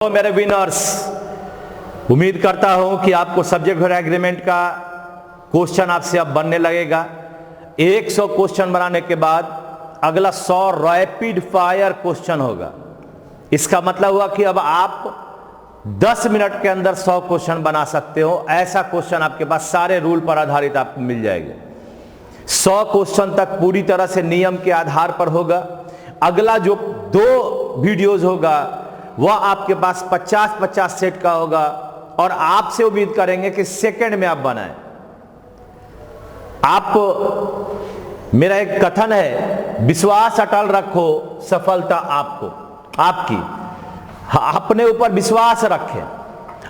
तो मेरे विनर्स, उम्मीद करता हूं कि आपको सब्जेक्ट वर्ब एग्रीमेंट का क्वेश्चन आपसे अब बनने लगेगा। 100 क्वेश्चन बनाने के बाद अगला 100 रैपिड फायर क्वेश्चन होगा। इसका मतलब हुआ कि अब आप 10 मिनट के अंदर 100 क्वेश्चन बना सकते हो। ऐसा क्वेश्चन आपके पास सारे रूल पर आधारित आपको मिल जाएंगे। 100 क्वेश्चन तक पूरी तरह से नियम के आधार पर होगा। अगला जो 2 वीडियोज होगा वह आपके पास 50-50 सेट का होगा और आपसे उम्मीद करेंगे कि सेकंड में आप बनाएं। आप, मेरा एक कथन है, विश्वास अटल रखो, सफलता आपकी। अपने ऊपर विश्वास रखें।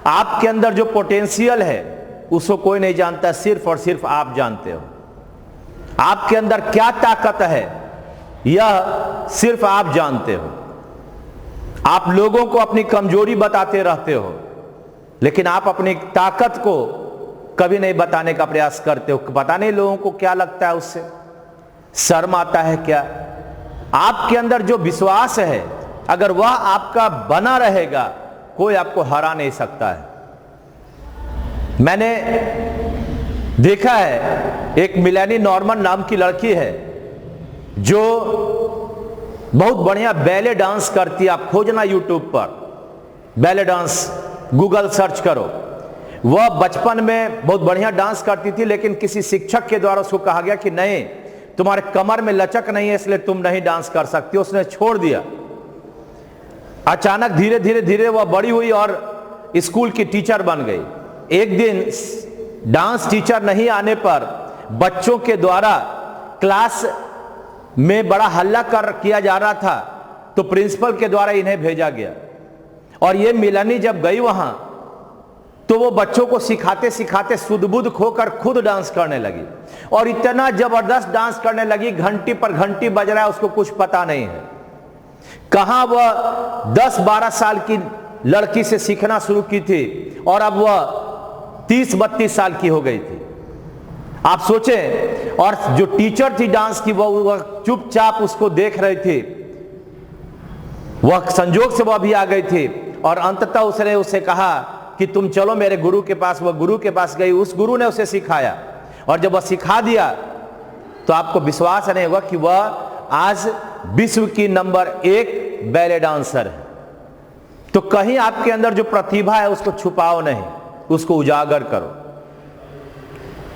आपके अंदर जो पोटेंशियल है उसको कोई नहीं जानता, सिर्फ और सिर्फ आप जानते हो। आपके अंदर क्या ताकत है यह सिर्फ आप जानते हो। आप लोगों को अपनी कमजोरी बताते रहते हो, लेकिन आप अपनी ताकत को कभी नहीं बताने का प्रयास करते हो। पता नहीं लोगों को क्या लगता है, उससे शर्म आता है क्या? आपके अंदर जो विश्वास है, अगर वह आपका बना रहेगा, कोई आपको हरा नहीं सकता है। मैंने देखा है, एक मिलेनी नॉर्मन नाम की लड़की है जो बहुत बढ़िया बैले डांस करती है। आप खोजना यूट्यूब पर, बैले डांस गूगल सर्च करो। वह बचपन में बहुत बढ़िया डांस करती थी, लेकिन किसी शिक्षक के द्वारा उसको कहा गया कि नहीं, तुम्हारे कमर में लचक नहीं है, इसलिए तुम नहीं डांस कर सकती। उसने छोड़ दिया। अचानक धीरे धीरे धीरे वह बड़ी हुई और स्कूल की टीचर बन गई। एक दिन डांस टीचर नहीं आने पर बच्चों के द्वारा क्लास में बड़ा हल्ला किया जा रहा था, तो प्रिंसिपल के द्वारा इन्हें भेजा गया। और ये मिलनी जब गई वहां, तो वो बच्चों को सिखाते सिखाते सुध-बुध खोकर खुद डांस करने लगी और इतना जबरदस्त डांस करने लगी, घंटी पर घंटी बज रहा है, उसको कुछ पता नहीं है। कहां वह 10-12 साल की लड़की से सीखना शुरू की थी और अब वह 30-32 साल की हो गई थी। आप सोचें, और जो टीचर थी डांस की, वह चुपचाप उसको देख रही थी। वह संजोग से वह भी आ गई थी और अंततः उसने उसे कहा कि तुम चलो मेरे गुरु के पास। वह गुरु के पास गई, उस गुरु ने उसे सिखाया और जब वह सिखा दिया तो आपको विश्वास नहीं होगा कि वह आज विश्व की नंबर 1 बैले डांसर है। तो कहीं आपके अंदर जो प्रतिभा है उसको छुपाओ नहीं, उसको उजागर करो।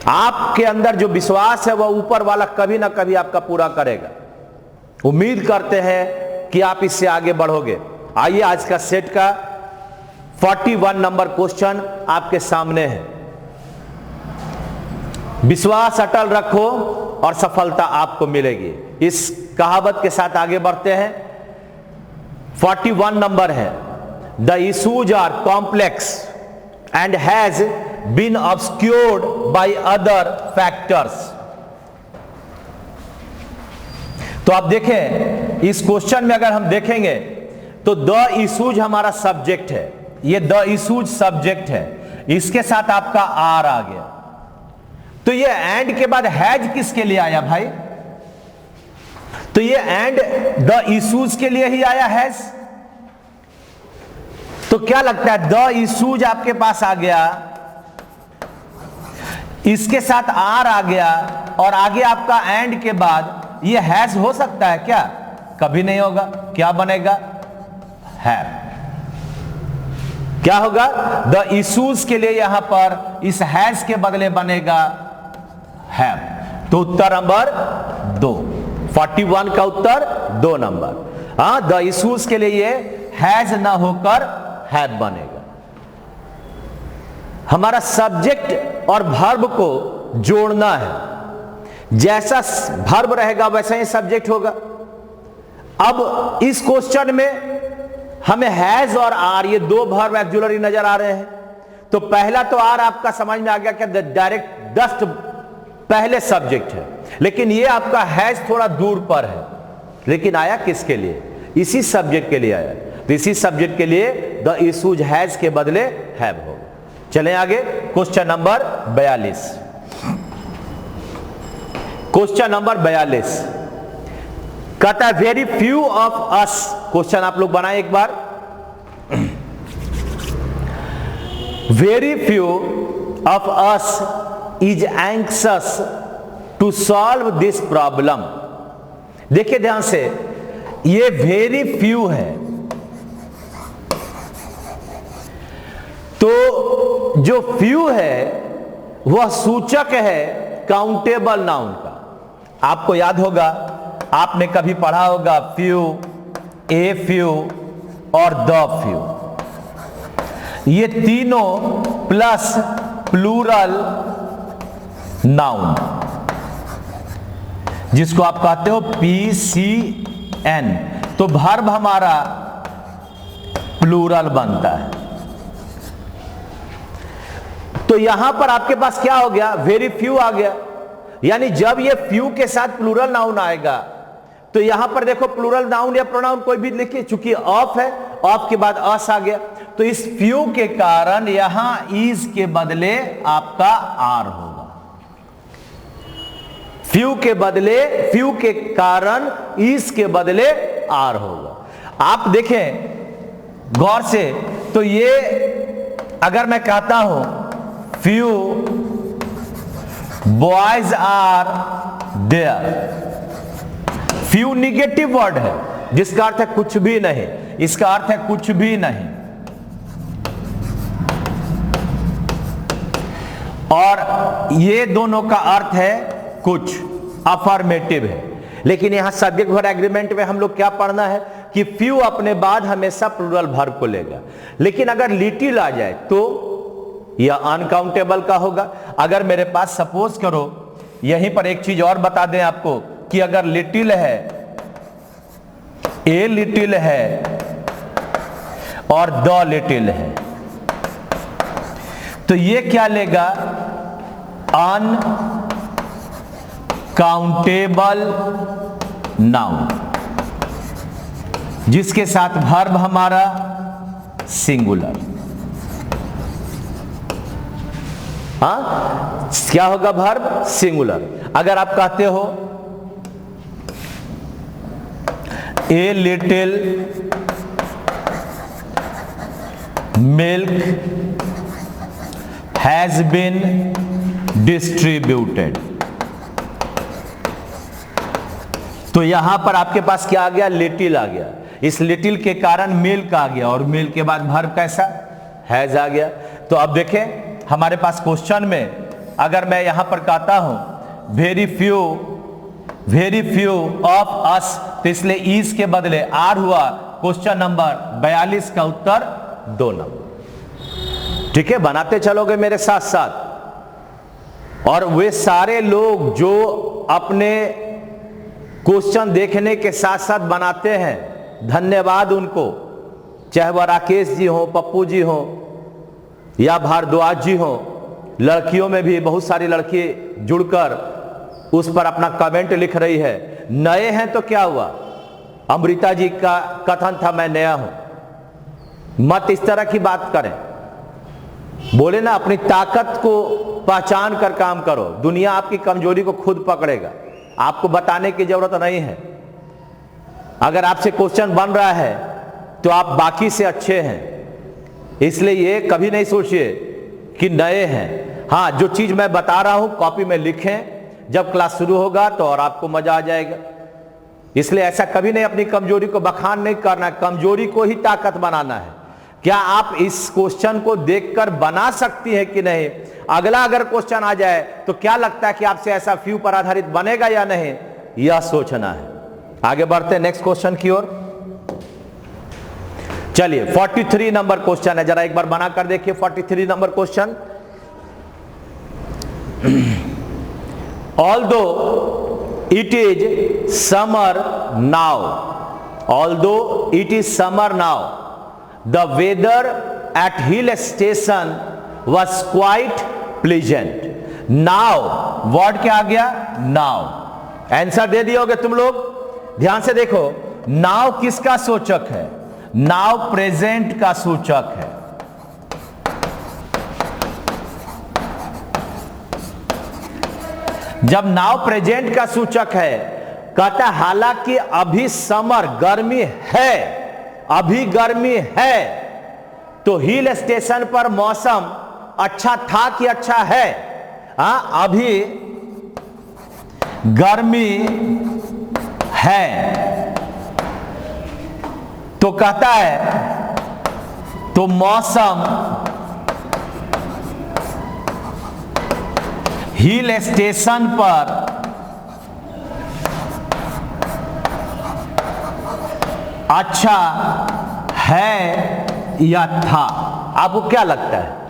आपके अंदर जो विश्वास है वह ऊपर वाला कभी ना कभी आपका पूरा करेगा। उम्मीद करते हैं कि आप इससे आगे बढ़ोगे। आइए आज का सेट का 41 नंबर क्वेश्चन आपके सामने है। विश्वास अटल रखो और सफलता आपको मिलेगी। इस कहावत के साथ आगे बढ़ते हैं। 41 नंबर है, the issues are complex and has been obscured by other factors। तो आप देखें, इस क्वेश्चन में अगर हम देखेंगे तो द इश्यूज हमारा सब्जेक्ट है, ये द इश्यूज सब्जेक्ट है, इसके साथ आपका आर आ गया। तो ये एंड के बाद हैज किसके लिए आया भाई? तो ये एंड द इश्यूज के लिए ही आया, हैज। तो क्या लगता है, द इश्यूज आपके पास आ गया, इसके साथ आर आ गया और आगे आपका एंड के बाद ये हैज हो सकता है क्या? कभी नहीं होगा। क्या बनेगा? हैव। क्या होगा? द इश्यूज के लिए यहां पर इस हैज के बदले बनेगा हैव। तो उत्तर नंबर 2, 41 का उत्तर 2 नंबर। द इश्यूज के लिए ये हैज ना होकर हैव बनेगा। हमारा सब्जेक्ट और वर्ब को जोड़ना है। जैसा वर्ब रहेगा वैसा ही सब्जेक्ट होगा। अब इस क्वेश्चन में हमें हैज और आर, ये 2 वर्ब ऑक्सिलरी नजर आ रहे हैं। तो पहला तो आर आपका समझ में आ गया कि डायरेक्ट जस्ट पहले सब्जेक्ट है, लेकिन ये आपका हैज थोड़ा दूर पर है। लेकिन आया किसके लिए? इसी सब्जेक्ट के लिए आया। तो इसी सब्जेक्ट के लिए द इश्यूज हैज के बदले हैव होगा। चलें आगे, क्वेश्चन नंबर 42। क्वेश्चन नंबर 42 कहता है, very few of us. Question आप लोग बनाए एक बार। Very few of us is anxious to solve this problem. देखिए ध्यान से, ये वेरी फ्यू है, तो जो फ्यू है वह सूचक है काउंटेबल नाउन का। आपको याद होगा, आपने कभी पढ़ा होगा फ्यू, ए फ्यू और द फ्यू, ये तीनों प्लस प्लूरल नाउन, जिसको आप कहते हो PCN, तो वर्ब हमारा प्लूरल बनता है। तो यहां पर आपके पास क्या हो गया, वेरी फ्यू आ गया। यानी जब ये फ्यू के साथ प्लूरल नाउन आएगा तो यहां पर देखो प्लूरल नाउन या प्रोनाउन कोई भी लिखिए, चूंकि ऑफ है, ऑफ के बाद अस आ गया, तो इस फ्यू के कारण यहां इज के बदले आपका आर होगा। फ्यू के बदले, फ्यू के कारण इज के बदले आर होगा। आप देखें गौर से, तो ये अगर मैं कहता हूं few boys are there, few negative word है जिसका अर्थ है कुछ भी नहीं, इसका अर्थ है कुछ भी नहीं, और ये दोनों का अर्थ है कुछ, अफर्मेटिव है। लेकिन यहां सब्जेक्ट वर्ब एग्रीमेंट में हम लोग क्या पढ़ना है कि फ्यू अपने बाद हमेशा प्लूरल वर्ब को लेगा। लेकिन अगर लिटिल आ जाए तो यह अनकाउंटेबल का होगा। अगर मेरे पास सपोज करो, यहीं पर एक चीज और बता दें आपको कि अगर लिटिल है, ए लिटिल है और द लिटिल है, तो ये क्या लेगा, अनकाउंटेबल नाउन, जिसके साथ वर्ब हमारा सिंगुलर। हाँ, क्या होगा, वर्ब सिंगुलर। अगर आप कहते हो a little milk has been distributed, तो यहां पर आपके पास क्या आ गया, लिटिल आ गया। इस लिटिल के कारण मिल्क आ गया, और मिल्क के बाद वर्ब कैसा, हैज आ गया। तो अब देखें हमारे पास क्वेश्चन में अगर मैं यहां पर कहता हूं वेरी फ्यू ऑफ अस, तो इसलिए इज के बदले आर हुआ। क्वेश्चन नंबर 42 का उत्तर 2 नंबर। ठीक है, बनाते चलोगे मेरे साथ साथ। और वे सारे लोग जो अपने क्वेश्चन देखने के साथ साथ बनाते हैं, धन्यवाद उनको, चाहे वह राकेश जी हो, पप्पू जी हो या भारद्वाज जी हो। लड़कियों में भी बहुत सारी लड़की जुड़कर उस पर अपना कमेंट लिख रही है। नए हैं तो क्या हुआ, अमृता जी का कथन था मैं नया हूं। मत इस तरह की बात करें, बोले ना अपनी ताकत को पहचान कर काम करो। दुनिया आपकी कमजोरी को खुद पकड़ेगा, आपको बताने की जरूरत नहीं है। अगर आपसे क्वेश्चन बन रहा है तो आप बाकी से अच्छे हैं, इसलिए ये कभी नहीं सोचिए कि नए हैं। हाँ, जो चीज मैं बता रहा हूं कॉपी में लिखें, जब क्लास शुरू होगा तो और आपको मजा आ जाएगा। इसलिए ऐसा कभी नहीं अपनी कमजोरी को बखान नहीं करना, कमजोरी को ही ताकत बनाना है। क्या आप इस क्वेश्चन को देखकर बना सकती हैं कि नहीं? अगला अगर क्वेश्चन आ जाए तो क्या लगता है कि आपसे ऐसा फ्यू पर आधारित बनेगा या नहीं, यह सोचना है। आगे बढ़ते हैं नेक्स्ट क्वेश्चन की ओर। चलिए 43 नंबर क्वेश्चन है, जरा एक बार बना कर देखिए 43 number question. Although it is summer now, the weather at hill station was quite pleasant. Now, word क्या आ गया? Now. आंसर दे दिए होगे तुम लोग। ध्यान से देखो, now किसका सूचक है? now प्रेजेंट का सूचक है। जब नाउ प्रेजेंट का सूचक है, कहता हालांकि अभी समर गर्मी है, अभी गर्मी है, तो हिल स्टेशन पर मौसम अच्छा था कि अच्छा है? अभी गर्मी है, तो कहता है तो मौसम हिल स्टेशन पर अच्छा है या था? आपको क्या लगता है?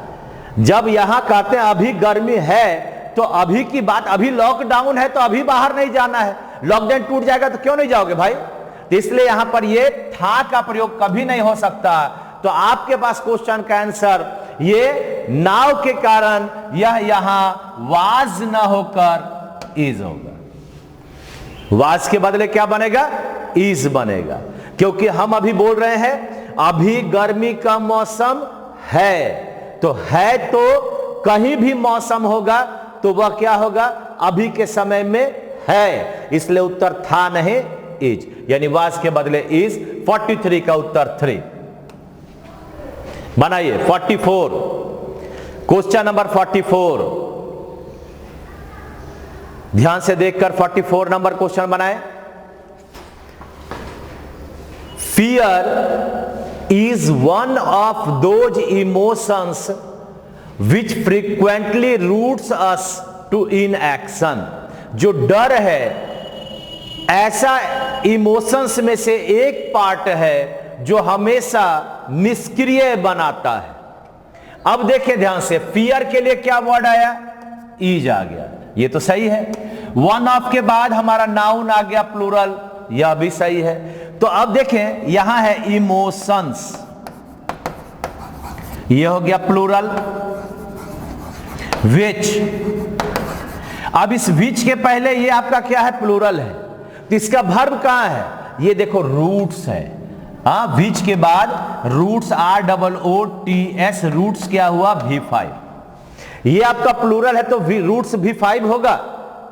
जब यहां कहते हैं अभी गर्मी है, तो अभी की बात, अभी लॉकडाउन है तो अभी बाहर नहीं जाना है। लॉकडाउन टूट जाएगा तो क्यों नहीं जाओगे भाई? तो इसलिए यहां पर ये था का प्रयोग कभी नहीं हो सकता। तो आपके पास क्वेश्चन का आंसर ये नाव के कारण यह यहां वाज न होकर इज होगा। वाज के बदले क्या बनेगा? इज बनेगा, क्योंकि हम अभी बोल रहे हैं अभी गर्मी का मौसम है, तो है तो कहीं भी मौसम होगा तो वह क्या होगा? अभी के समय में है, इसलिए उत्तर था नहीं इज, यानी वाज के बदले इज। 43 का उत्तर 3 बनाइए। 44 क्वेश्चन नंबर 44, ध्यान से देखकर 44 नंबर क्वेश्चन बनाए। Fear is one of those emotions which frequently roots us to inaction। जो डर है ऐसा इमोशंस में से एक पार्ट है जो हमेशा निष्क्रिय बनाता है। अब देखिए ध्यान से, फियर के लिए क्या वर्ड आया? इज आ गया, ये तो सही है। वन ऑफ के बाद हमारा नाउन आ गया प्लूरल, यह भी सही है। तो अब देखें यहां है इमोशंस, यह हो गया प्लूरल। विच, अब इस विच के पहले ये आपका क्या है? प्लूरल है, तो इसका वर्ब कहां है? ये देखो रूट्स है। विच के बाद रूट्स ROOTS, रूट्स क्या हुआ? V5। ये आपका प्लूरल है तो रूट्स V5 होगा?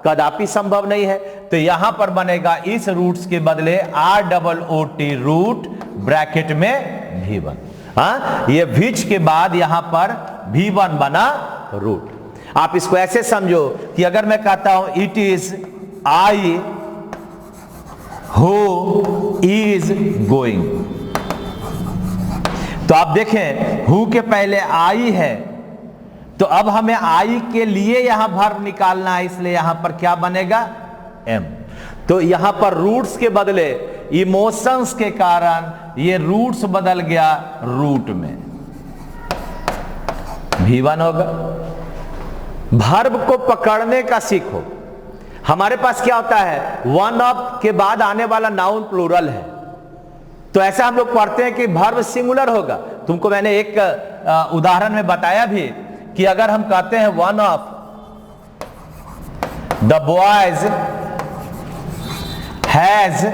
कदापि संभव नहीं है। तो यहां पर बनेगा इस रूट्स के बदले ROOT, रूट ब्रैकेट में V1। ये विच के बाद यहां पर V1 बना रूट। आप इसको ऐसे समझो कि अगर मैं कहता हूं it is I who is going, तो आप देखें हु के पहले आई है, तो अब हमें आई के लिए यहां वर्ब निकालना है, इसलिए यहां पर क्या बनेगा? एम। तो यहां पर रूट्स के बदले इमोशंस के कारण ये रूट्स बदल गया रूट में, V1 होगा। वर्ब को पकड़ने का सीखो। हमारे पास क्या होता है? वन ऑफ के बाद आने वाला नाउन प्लूरल है, तो ऐसा हम लोग पढ़ते हैं कि वर्ब सिंगुलर होगा। तुमको मैंने एक उदाहरण में बताया भी कि अगर हम कहते हैं one of the boys has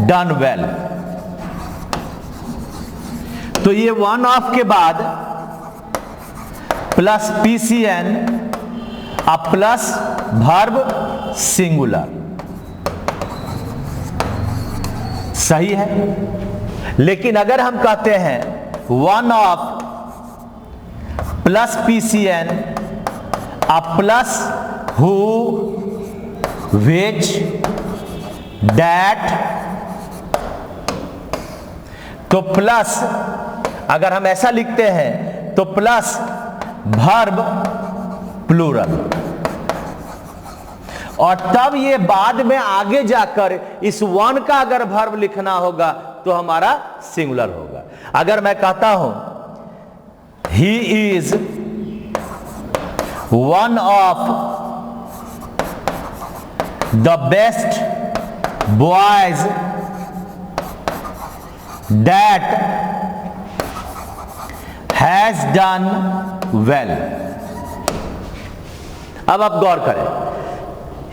done well, तो ये वन ऑफ के बाद प्लस PCN अब प्लस वर्ब सिंगुलर, सही है। लेकिन अगर हम कहते हैं वन ऑफ प्लस PCN अब प्लस हु, विच, दैट, तो प्लस अगर हम ऐसा लिखते हैं तो प्लस वर्ब प्लूरल, और तब ये बाद में आगे जाकर इस वन का अगर वर्ब लिखना होगा तो हमारा सिंगुलर होगा। अगर मैं कहता हूं he is one of the best boys that has done well. अब आप गौर करें,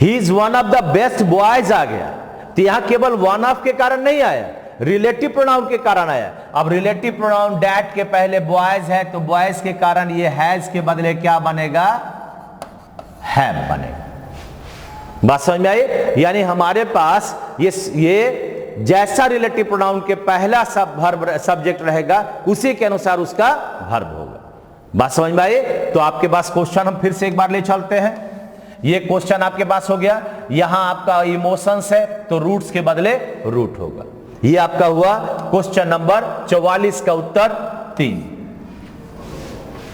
he is one of the best boys आ गया, तो यहां केवल वन ऑफ के कारण नहीं आया, रिलेटिव प्रोनाउन के कारण आया। अब रिलेटिव प्रोनाउन डैट के पहले बॉयज है, तो बॉयज के कारण ये हैज के बदले क्या बनेगा? हैव बनेगा। बात समझ में आई? यानी हमारे पास ये जैसा रिलेटिव प्रोनाउन के पहला सब वर्ब सब्जेक्ट रहेगा उसी के अनुसार उसका वर्ब होगा। बात समझ में आई? तो आपके पास क्वेश्चन हम फिर से एक बार ले चलते हैं। ये क्वेश्चन आपके पास हो गया, यहां आपका इमोशंस है तो रूट्स के बदले रूट होगा। ये आपका हुआ क्वेश्चन नंबर 44 का उत्तर 3।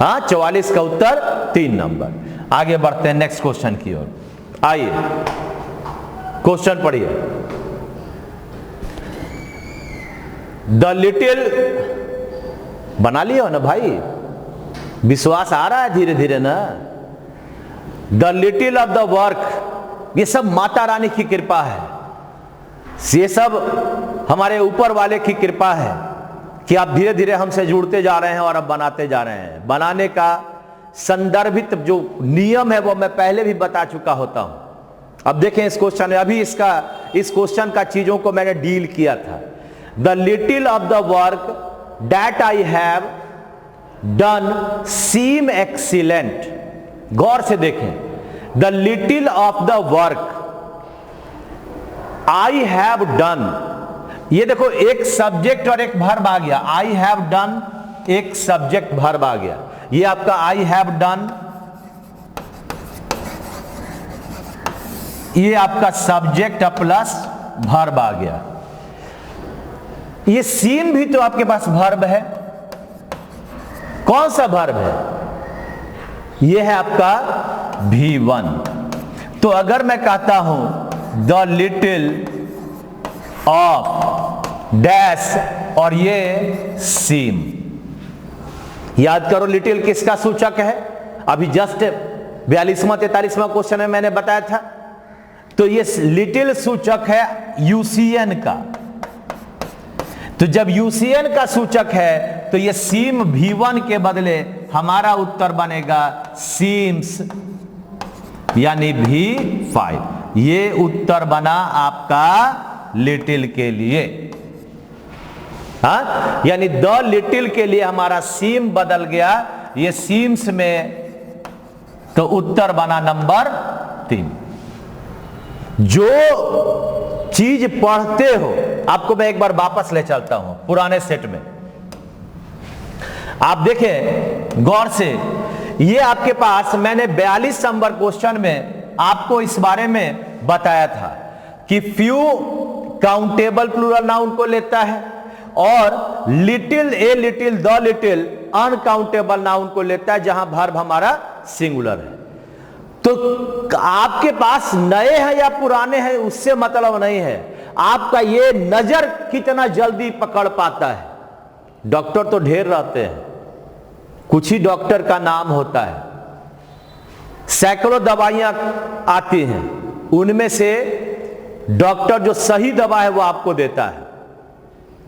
हाँ, 44 का उत्तर 3 नंबर। आगे बढ़ते हैं नेक्स्ट क्वेश्चन की ओर। आइए क्वेश्चन पढ़िए। द लिटिल, बना लिया हो ना भाई, विश्वास आ रहा है धीरे धीरे ना। The little of the work, ये सब माता रानी की कृपा है, ये सब हमारे ऊपर वाले की कृपा है कि आप धीरे धीरे हमसे जुड़ते जा रहे हैं और अब बनाते जा रहे हैं। बनाने का संदर्भित जो नियम है वो मैं पहले भी बता चुका होता हूं। अब देखें इस क्वेश्चन में, अभी इस क्वेश्चन का चीजों को मैंने डील किया था। The little of the work that I have done seem excellent. गौर से देखें, the little of the work I have done, ये देखो एक सब्जेक्ट और एक वर्ब आ गया। आई हैव डन एक सब्जेक्ट वर्ब आ गया। ये आपका आई हैव डन, ये आपका सब्जेक्ट प्लस वर्ब आ गया। ये सीम भी तो आपके पास वर्ब है। कौन सा वर्ब है? ये है आपका V1। तो अगर मैं कहता हूं द लिटिल ऑफ डैश और ये सीम, याद करो लिटिल किसका सूचक है? अभी जस्ट 42वां 43वां क्वेश्चन में मैंने बताया था। तो ये लिटिल सूचक है यूसीएन का। तो जब यूसीएन का सूचक है तो ये सीम V1 के बदले हमारा उत्तर बनेगा सीम्स यानी V5। ये उत्तर बना आपका लिटिल के लिए। हाँ, यानी द लिटिल के लिए हमारा सीम बदल गया, ये सीम्स में, तो उत्तर बना नंबर 3। जो चीज पढ़ते हो, आपको मैं एक बार वापस ले चलता हूं पुराने सेट में। आप देखें गौर से, ये आपके पास मैंने 42 नंबर क्वेश्चन में आपको इस बारे में बताया था कि फ्यू काउंटेबल प्लूरल नाउन को लेता है और little, a little, the little uncountable noun को लेता है जहां वर्ब हमारा सिंगुलर है। तो आपके पास नए हैं या पुराने हैं उससे मतलब नहीं है, आपका ये नजर कितना जल्दी पकड़ पाता है। डॉक्टर तो ढेर रहते हैं, कुछ ही डॉक्टर का नाम होता है, सैकड़ों दवाइयां आती हैं, उनमें से डॉक्टर जो सही दवा है वो आपको देता है।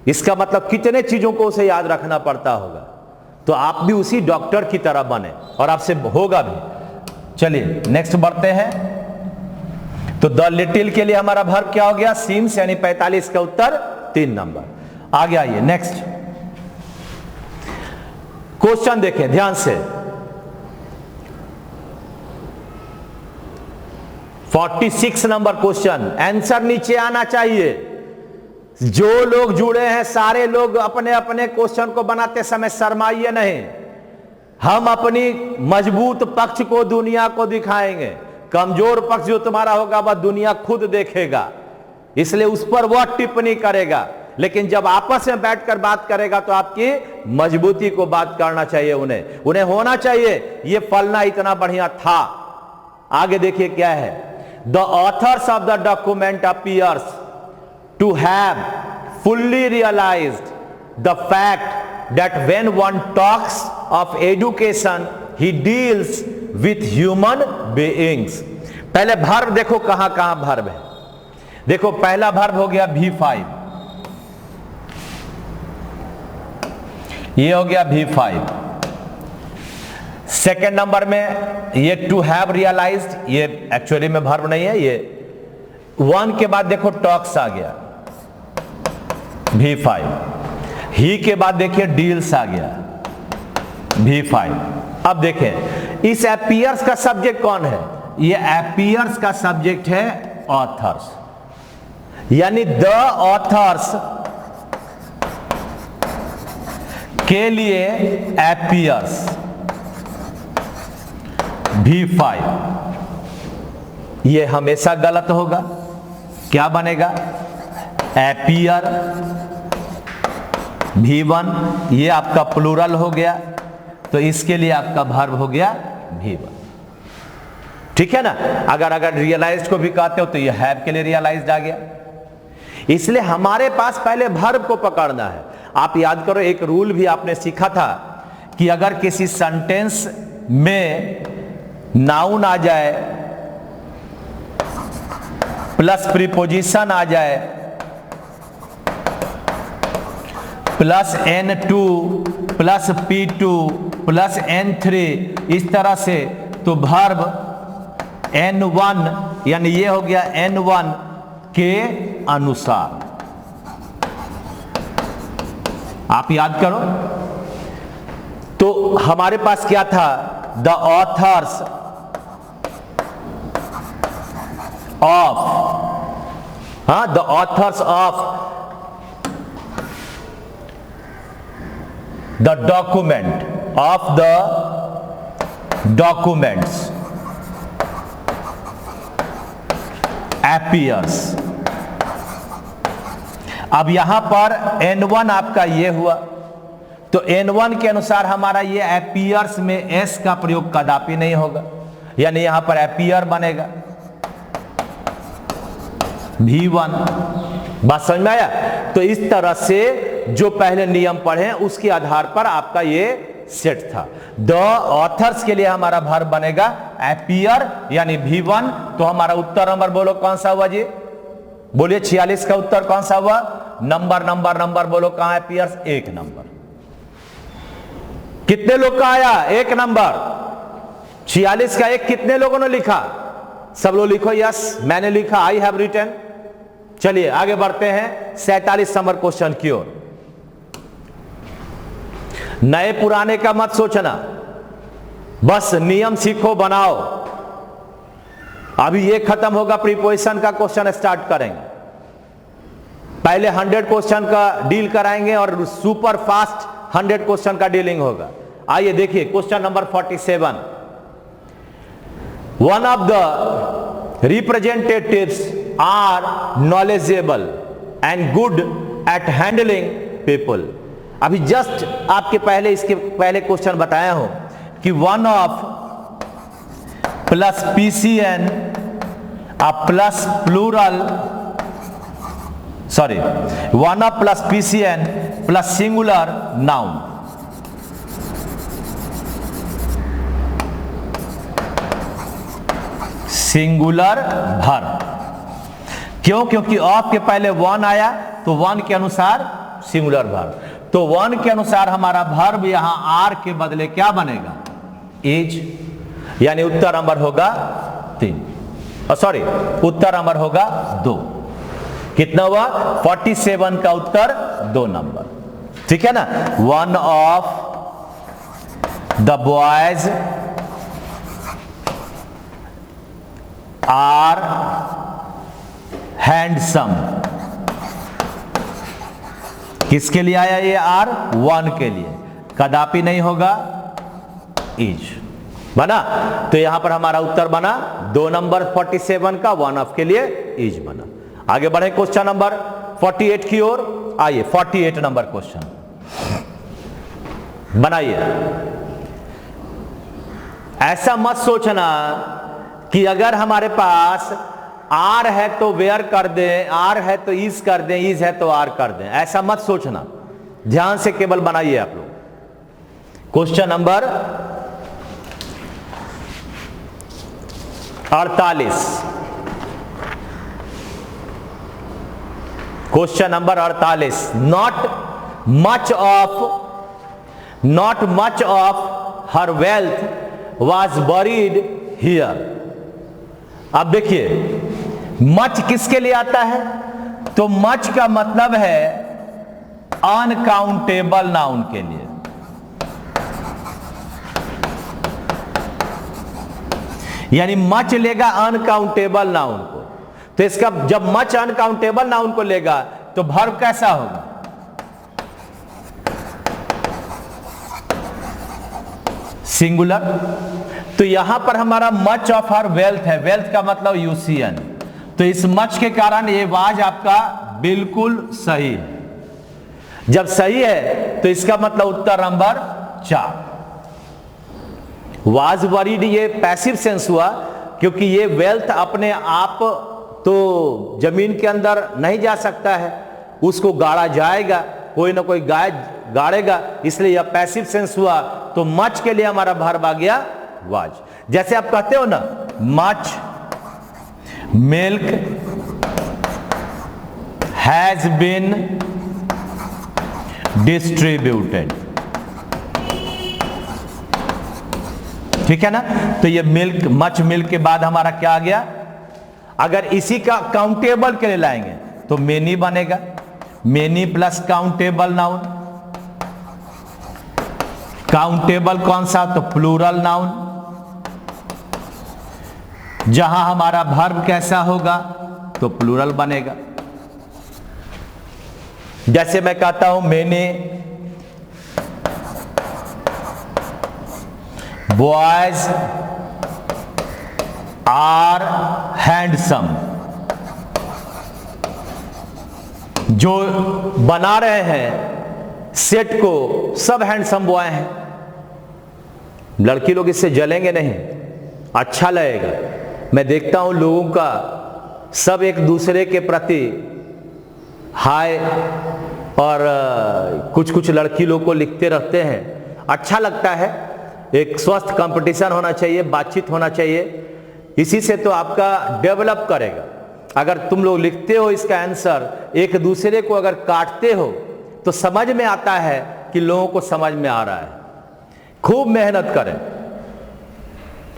इसका मतलब कितने चीजों को उसे याद रखना पड़ता होगा। तो आप भी उसी डॉक्टर की तरह बने और आपसे होगा भी। चलिए नेक्स्ट बढ़ते हैं। तो द लिटिल के लिए हमारा वर्ब क्या हो गया? सीम्स, यानी 45 का उत्तर 3 नंबर। आगे आइए नेक्स्ट क्वेश्चन देखें ध्यान से। 46 नंबर क्वेश्चन, आंसर नीचे आना चाहिए। जो लोग जुड़े हैं सारे लोग अपने अपने क्वेश्चन को बनाते समय शर्माइए नहीं। हम अपनी मजबूत पक्ष को दुनिया को दिखाएंगे, कमजोर पक्ष जो तुम्हारा होगा वह दुनिया खुद देखेगा, इसलिए उस पर वह टिप्पणी करेगा। लेकिन जब आपस में बैठकर बात करेगा तो आपकी मजबूती को बात करना चाहिए। उन्हें होना चाहिए ये फलना इतना बढ़िया था। आगे देखिए क्या है। The authors of the document appears to have fully realised the fact that when one talks of education he deals with human beings। पहले वर्ब देखो कहां कहां वर्ब है। देखो पहला वर्ब हो गया V5, ये हो गया V5। सेकेंड नंबर में ये टू हैव रियलाइज्ड, ये एक्चुअली में वर्ब नहीं है। ये 1 के बाद देखो टॉक्स आ गया V5। ही के बाद देखिए डील्स आ गया V5। अब देखें इस अपीयर्स का सब्जेक्ट कौन है? ये अपीयर्स का सब्जेक्ट है ऑथर्स, यानी द ऑथर्स के लिए अपीयर्स V5, ये हमेशा गलत होगा। क्या बनेगा? appear V1, ये आपका प्लूरल हो गया, तो इसके लिए आपका वर्ब हो गया V1। ठीक है ना? अगर रियलाइज्ड को भी कहते हो तो ये हैव के लिए रियलाइज्ड आ गया। इसलिए हमारे पास पहले वर्ब को पकड़ना है। आप याद करो, एक रूल भी आपने सीखा था कि अगर किसी सेंटेंस में नाउन आ जाए प्लस प्रीपोजिशन आ जाए plus N2 plus P2 plus N3, इस तरह से, तो वर्ब N1 यानी ये हो गया N1 के अनुसार। आप याद करो, तो हमारे पास क्या था? The authors of, the authors of the document, of the documents appears। अब यहां पर N1 आपका ये हुआ, तो N1 के अनुसार हमारा ये appears में S का प्रयोग कदापि नहीं होगा, यानी यहां पर appear बनेगा V1। बात समझ में आया? तो इस तरह से जो पहले नियम पढ़े उसके आधार पर आपका ये सेट था। द ऑथर्स के लिए हमारा वर्ब बनेगा appear यानी V1। तो हमारा उत्तर नंबर बोलो कौन सा हुआ जी? बोलिए 46 का उत्तर कौन सा हुआ? नंबर बोलो कहां appears? 1 नंबर। कितने लोग का आया? 1 नंबर। 46 का 1 कितने लोगों ने लिखा? सब लोग लिखो यस, मैंने लिखा, आई हैव रिटन। चलिए आगे बढ़ते हैं 47 नंबर क्वेश्चन की ओर। नए पुराने का मत सोचना, बस नियम सीखो, बनाओ। अभी ये खत्म होगा, प्रीपोजिशन का क्वेश्चन स्टार्ट करेंगे। पहले 100 क्वेश्चन का डील कराएंगे और सुपर फास्ट 100 क्वेश्चन का डीलिंग होगा। आइए देखिए question number 47। One of the representatives are knowledgeable and good at handling people. अभी जस्ट आपके पहले, इसके पहले क्वेश्चन बताया हूं कि one of plus PCN plus plural, sorry, one of plus PCN plus singular noun. Singular verb. क्यों? क्योंकि ऑफ के पहले वन आया, तो वन के अनुसार सिंगुलर वर्ब। तो वन के अनुसार हमारा वर्ब यहां आर के बदले क्या बनेगा? इज, यानी उत्तर नंबर होगा 3, सॉरी उत्तर नंबर होगा 2। कितना हुआ? 47 का उत्तर 2 नंबर। ठीक है ना? One of the boys are handsome. किसके लिए आया ये आर? 1 के लिए, कदापि नहीं होगा इज। बना? तो यहां पर हमारा उत्तर बना 2 नंबर 47 का, 1 ऑफ के लिए इज बना। आगे बढ़े क्वेश्चन नंबर 48 की ओर। आइए 48 नंबर क्वेश्चन बनाइए। ऐसा मत सोचना कि अगर हमारे पास आर है तो वेयर कर दें, आर है तो इज कर दें, इज है तो आर कर दें। ऐसा मत सोचना, ध्यान से केवल बनाइए आप लोग। Question number 48। Question number 48। Not much of her wealth was buried here. अब देखिए मच किसके लिए आता है? तो मच का मतलब है अनकाउंटेबल नाउन के लिए। यानी मच लेगा अनकाउंटेबल नाउन को। तो इसका जब मच अनकाउंटेबल नाउन को लेगा तो वर्ब कैसा होगा? सिंगुलर। तो यहां पर हमारा मच ऑफ हर वेल्थ है, वेल्थ का मतलब यूसीएन, तो इस मच के कारण ये वाज आपका बिल्कुल सही है। जब सही है तो इसका मतलब उत्तर नंबर 4। वाज वरीड ये पैसिव सेंस हुआ, क्योंकि ये वेल्थ अपने आप तो जमीन के अंदर नहीं जा सकता है, उसको गाड़ा जाएगा, कोई ना कोई गाड़ेगा, इसलिए यह पैसिव सेंस हुआ। तो मच के लिए हमारा वर्ब आ गया वाज। जैसे आप कहते हो ना, much milk has been distributed, ठीक है ना। तो ये मिल्क, मच मिल्क के बाद हमारा क्या आ गया? अगर इसी का काउंटेबल के लिए लाएंगे तो मेनी बनेगा, many plus countable noun. Countable कौन सा? तो प्लूरल नाउन। जहां हमारा वर्ब कैसा होगा? तो प्लूरल बनेगा। जैसे मैं कहता हूं मैंने बॉयज आर हैंडसम, जो बना रहे हैं सेट को सब हैंडसम बॉय हैं। लड़की लोग इससे जलेंगे नहीं, अच्छा लगेगा। मैं देखता हूं लोगों का सब एक दूसरे के प्रति हाय और कुछ कुछ लड़की लोग को लिखते रहते हैं, अच्छा लगता है। एक स्वस्थ कंपटीशन होना चाहिए, बातचीत होना चाहिए, इसी से तो आपका डेवलप करेगा। अगर तुम लोग लिखते हो इसका आंसर, एक दूसरे को अगर काटते हो तो समझ में आता है कि लोगों को समझ में आ रहा है। खूब मेहनत करें,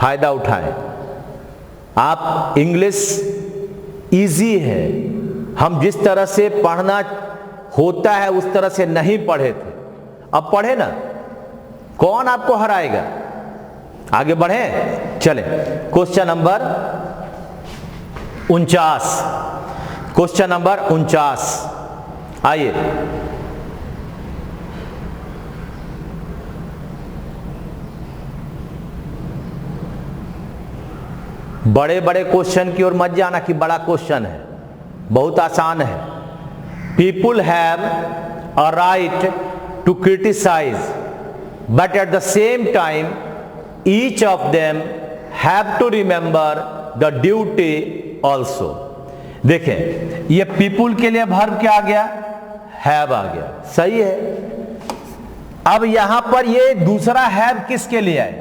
फायदा उठाएं। आप इंग्लिश इजी है, हम जिस तरह से पढ़ना होता है उस तरह से नहीं पढ़े थे, अब पढ़े ना, कौन आपको हराएगा। आगे बढ़े, चले। क्वेश्चन नंबर 49, क्वेश्चन नंबर 49 आइए। बड़े बड़े क्वेश्चन की ओर मत जाना कि बड़ा क्वेश्चन है, बहुत आसान है। People have a right to criticise, but at the same time each of them have to remember the duty also. देखें, ये पीपुल के लिए वर्ब क्या आ गया? हैव आ गया, सही है। अब यहां पर ये दूसरा हैव किसके लिए आया?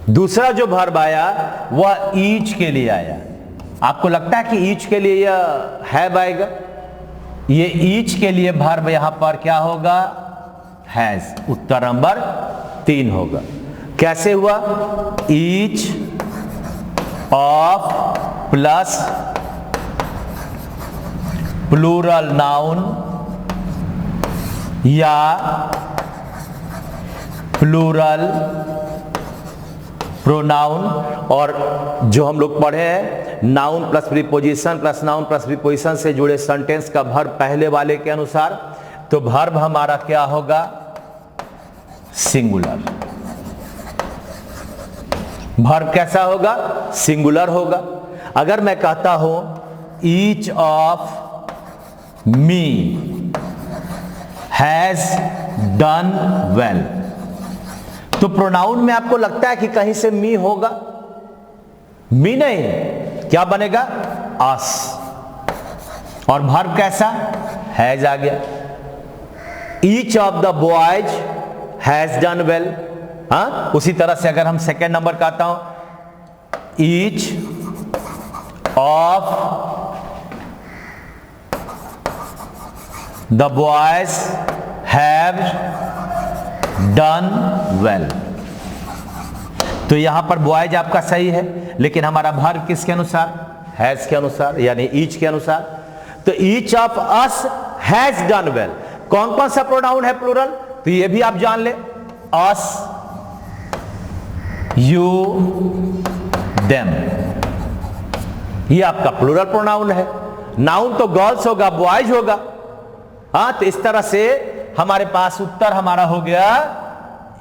दूसरा जो वर्ब आया वह ईच के लिए आया। आपको लगता है कि ईच के लिए यह हैव आएगा? ये ईच के लिए वर्ब यहां पर क्या होगा? हैज। उत्तर नंबर 3 होगा। कैसे हुआ? Each of plus plural noun या प्लूरल प्रोनाउन, और जो हम लोग पढ़े हैं noun plus preposition plus noun plus preposition से जुड़े सेंटेंस का वर्ब पहले वाले के अनुसार, तो वर्ब हमारा क्या होगा? सिंगुलर। वर्ब कैसा होगा? सिंगुलर होगा। अगर मैं कहता हूं each of me has done well, तो प्रोनाउन में आपको लगता है कि कहीं से मी होगा? मी नहीं, क्या बनेगा? अस। और वर्ब कैसा? हैज आ गया। Each of the boys has done well. हाँ, उसी तरह से अगर हम सेकेंड नंबर कहता हूं each of the boys have done well, तो यहां पर बॉयज आपका सही है, लेकिन हमारा वर्ब किसके अनुसार? हैज के अनुसार, यानी ईच के अनुसार। तो each of us has done well. कौन कौन सा प्रोनाउन है प्लूरल? तो ये भी आप जान ले, अस, यू, देम, ये आपका प्लूरल प्रोनाउन है। नाउन तो गर्ल्स होगा, बॉयज होगा। हाँ, तो इस तरह से हमारे पास उत्तर हमारा हो गया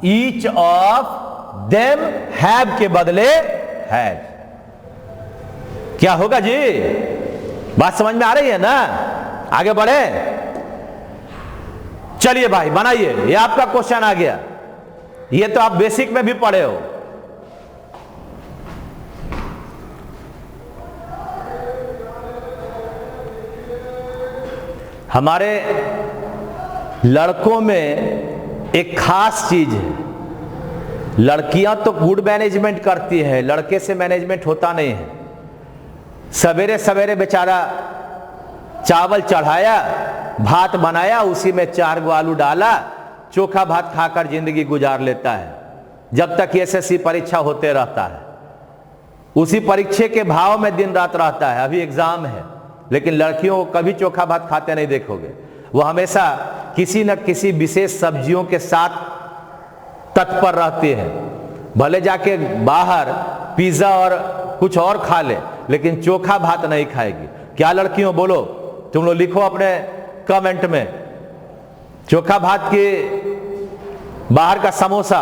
ईच ऑफ देम हैव के बदले हैड। क्या होगा जी? बात समझ में आ रही है ना? आगे बढ़े, चलिए भाई बनाइए। ये आपका क्वेश्चन आ गया, ये तो आप बेसिक में भी पढ़े हो। हमारे लड़कों में एक खास चीज है, लड़कियां तो गुड मैनेजमेंट करती है, लड़के से मैनेजमेंट होता नहीं है। सवेरे सवेरे बेचारा चावल चढ़ाया, भात बनाया, उसी में 4 गो आलू डाला, चोखा भात खाकर जिंदगी गुजार लेता है जब तक एसएससी परीक्षा होते रहता है। उसी परीक्षा के भाव में दिन रात रहता है। अभी एग्जाम है, लेकिन लड़कियों को कभी चोखा भात खाते नहीं देखोगे। वो हमेशा किसी न किसी विशेष सब्जियों के साथ तत्पर रहती है। भले जाके बाहर पिज्जा और कुछ और खा ले, लेकिन चोखा भात नहीं खाएगी। क्या लड़कियों, बोलो, तुम लोग लिखो अपने कमेंट में, चोखा भात के बाहर का समोसा।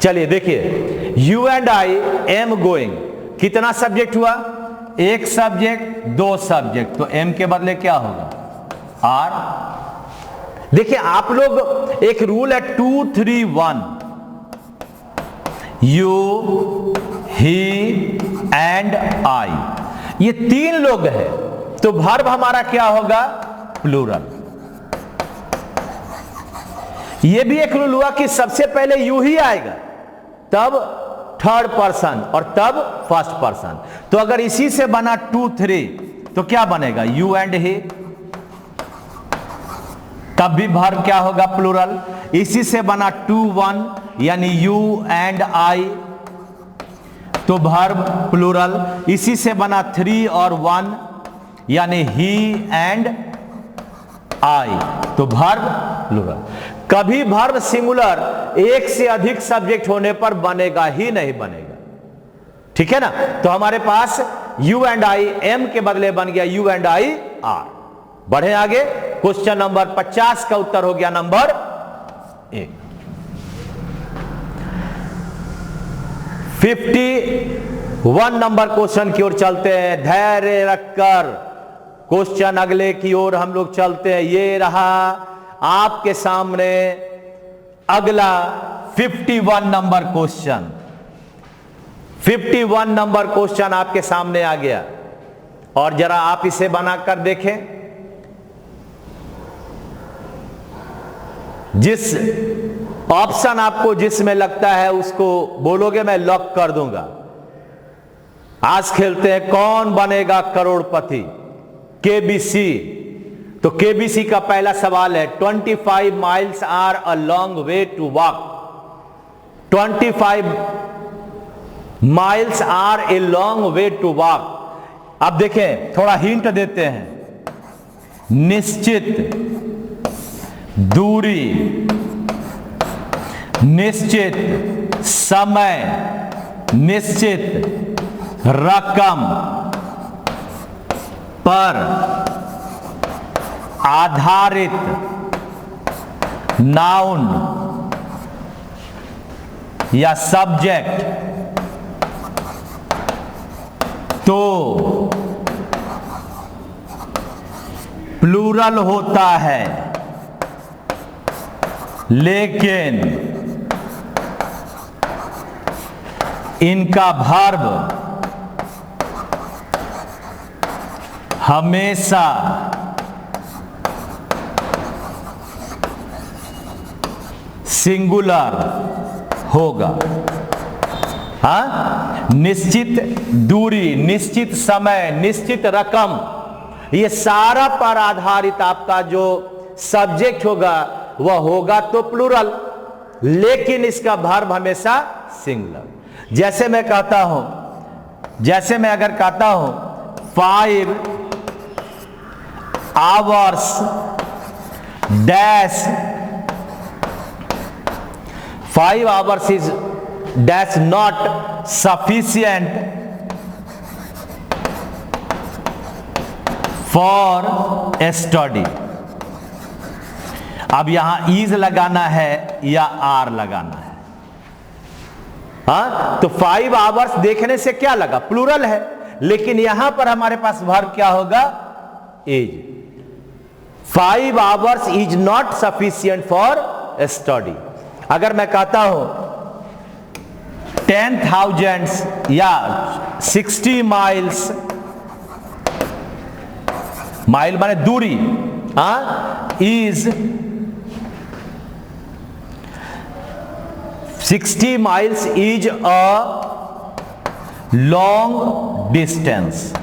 चलिए देखिए, you and I am going, कितना सब्जेक्ट हुआ? एक सब्जेक्ट, 2 सब्जेक्ट, तो एम के बदले क्या होगा? आर। देखिए आप लोग, एक रूल है 2 3 1, यू, ही एंड आई, ये 3 लोग हैं, तो वर्ब हमारा क्या होगा? प्लूरल। ये भी एक रूल हुआ कि सबसे पहले यू ही आएगा, तब थर्ड पर्सन और तब फर्स्ट पर्सन। तो अगर इसी से बना 2 3, तो क्या बनेगा? यू एंड ही, तब भी वर्ब क्या होगा? प्लूरल। इसी से बना 2 1, यानी यू एंड आई, तो वर्ब प्लूरल। इसी से बना 3 और 1, यानी ही एंड आई, तो वर्ब प्लूरल। कभी वर्ब सिंगुलर एक से अधिक सब्जेक्ट होने पर बनेगा ही नहीं बनेगा, ठीक है ना? तो हमारे पास यू एंड आई एम के बदले बन गया यू एंड आई आर। बढ़े आगे, क्वेश्चन नंबर 50 का उत्तर हो गया नंबर 1। 51 नंबर क्वेश्चन की ओर चलते हैं। धैर्य रखकर क्वेश्चन अगले की ओर हम लोग चलते हैं। ये रहा आपके सामने अगला 51 नंबर क्वेश्चन। 51 नंबर क्वेश्चन आपके सामने आ गया, और जरा आप इसे बनाकर देखें। जिस ऑप्शन आपको जिसमें लगता है उसको बोलोगे, मैं लॉक कर दूंगा। आज खेलते हैं कौन बनेगा करोड़पति, केबीसी। तो केबीसी का पहला सवाल है, 25 miles are a long way to walk. 25 miles are a long way to walk. अब देखें, थोड़ा हिंट देते हैं। निश्चित दूरी, निश्चित समय, निश्चित रकम पर आधारित नाउन या सब्जेक्ट तो प्लूरल होता है, लेकिन इनका वर्ब हमेशा सिंगुलर होगा। हाँ, निश्चित दूरी, निश्चित समय, निश्चित रकम, ये सारा पर आधारित आपका जो सब्जेक्ट होगा वह होगा तो प्लूरल, लेकिन इसका वर्ब हमेशा सिंगुलर। जैसे मैं कहता हूं, जैसे मैं अगर कहता हूं 5 hours dash, 5 hours is dash not sufficient for study। अब यहां इज लगाना है या आर लगाना है? हाँ, तो 5 आवर्स देखने से क्या लगा, प्लूरल है, लेकिन यहां पर हमारे पास वर्ब क्या होगा, is. 5 hours is not sufficient for study. अगर मैं कहता हूं 10,000 या 60 माइल्स, माइल माने दूरी, is 60 miles is a long distance.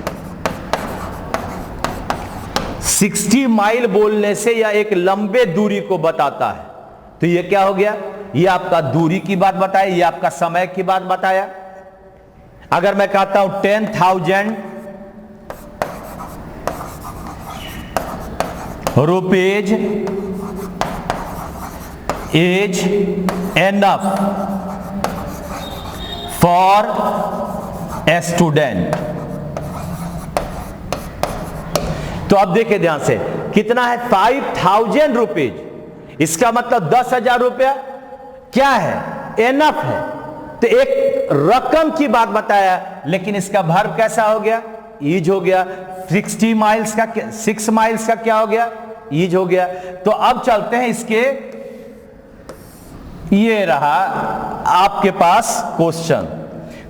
60 mile बोलने से यह एक लंबे दूरी को बताता है। तो यह क्या हो गया, यह आपका दूरी की बात बताया, यह आपका समय की बात बताया। अगर मैं कहता हूं 10,000 rupees is enough for a student, तो अब देखिए ध्यान से, कितना है, 5,000 रुपीज। इसका मतलब 10,000 रुपया क्या है, एनफ है। तो एक रकम की बात बताया, लेकिन इसका वर्ब कैसा हो गया, ईज हो गया। 60 माइल्स का, 6 माइल्स का क्या हो गया, ईज हो गया। तो अब चलते हैं इसके, ये रहा आपके पास क्वेश्चन।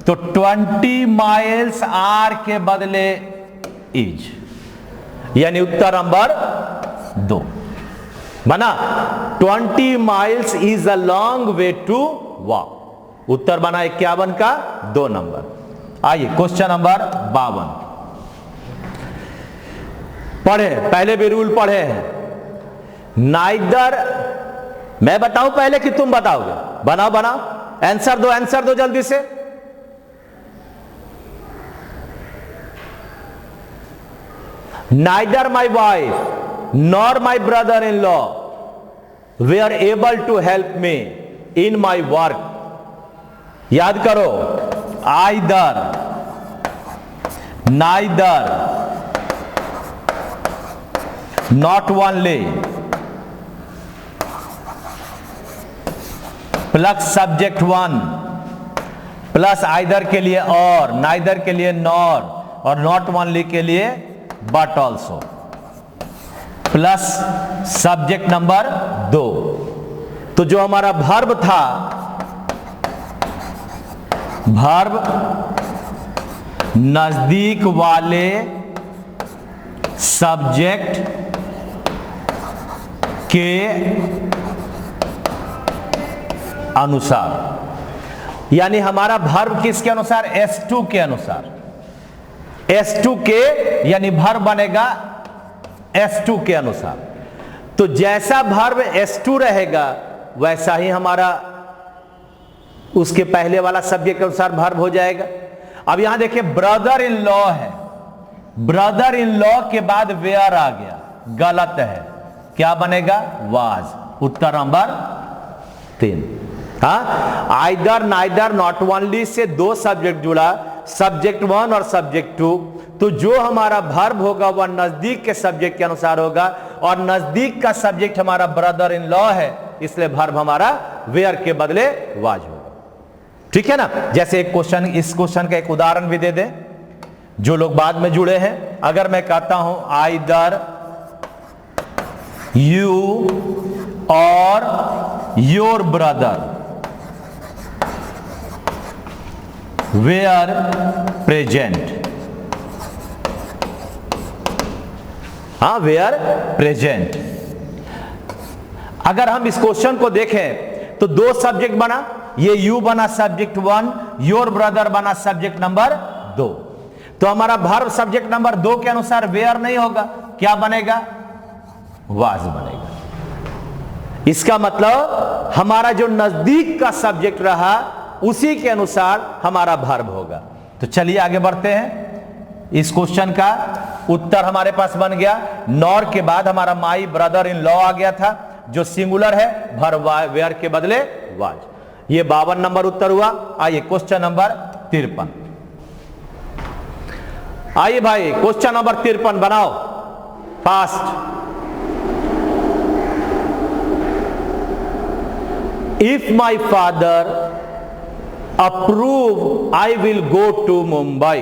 तो 20 माइल्स आर के बदले इज, यानी उत्तर नंबर 2 बना। 20 miles is a long way to walk, उत्तर बना 51 का 2 नंबर। आइए क्वेश्चन नंबर 52 पढ़े, पहले भी रूल पढ़े हैं। नाइदर, मैं बताऊं पहले कि तुम बताओगे, बनाओ बनाओ, आंसर दो, आंसर दो जल्दी से। Neither my wife nor my brother-in-law were able to help me in my work. याद करो, either, neither, not only, plus subject 1 plus either के लिए और, नाइदर के लिए नॉर, और नॉट ओनली के लिए but also, plus subject number 2। तो जो हमारा वर्ब था, वर्ब नजदीक वाले सब्जेक्ट के अनुसार, यानी हमारा वर्ब किसके अनुसार, S2 के अनुसार। S2 के, यानी वर्ब बनेगा S2 के अनुसार। तो जैसा वर्ब S2 रहेगा वैसा ही हमारा उसके पहले वाला सब्जेक्ट के अनुसार वर्ब हो जाएगा। अब यहां देखिए ब्रदर इन लॉ है, ब्रदर इन लॉ के बाद वेयर आ गया, गलत है, क्या बनेगा, was, Uttar number 3। Either, neither, not only say 2 subject जुड़ा, सब्जेक्ट 1 और सब्जेक्ट 2। तो जो हमारा वर्ब होगा वह नजदीक के सब्जेक्ट के अनुसार होगा, और नजदीक का सब्जेक्ट हमारा ब्रदर इन लॉ है, इसलिए वर्ब हमारा वेयर के बदले वाज होगा। ठीक है ना। जैसे एक क्वेश्चन, इस क्वेश्चन का एक उदाहरण भी दे दें जो लोग बाद में जुड़े हैं। अगर मैं कहता हूं आइदर यू और your brother were present, were present. अगर हम इस क्वेश्चन को देखें तो 2 सब्जेक्ट बना, ये यू बना सब्जेक्ट 1, योर ब्रदर बना सब्जेक्ट नंबर 2। तो हमारा वर्ब सब्जेक्ट नंबर 2 के अनुसार वेयर नहीं होगा, क्या बनेगा, वाज बनेगा। इसका मतलब हमारा जो नजदीक का सब्जेक्ट रहा उसी के अनुसार हमारा वर्ब होगा। तो चलिए आगे बढ़ते हैं। इस क्वेश्चन का उत्तर हमारे पास बन गया, नॉर के बाद हमारा माई ब्रदर इन लॉ आ गया था, जो सिंगुलर है, वर्ब वेयर के बदले वाज। ये 52 नंबर उत्तर हुआ। आइए क्वेश्चन नंबर 53, आइए भाई क्वेश्चन नंबर 53 बनाओ fast. If my father approve I will go to Mumbai.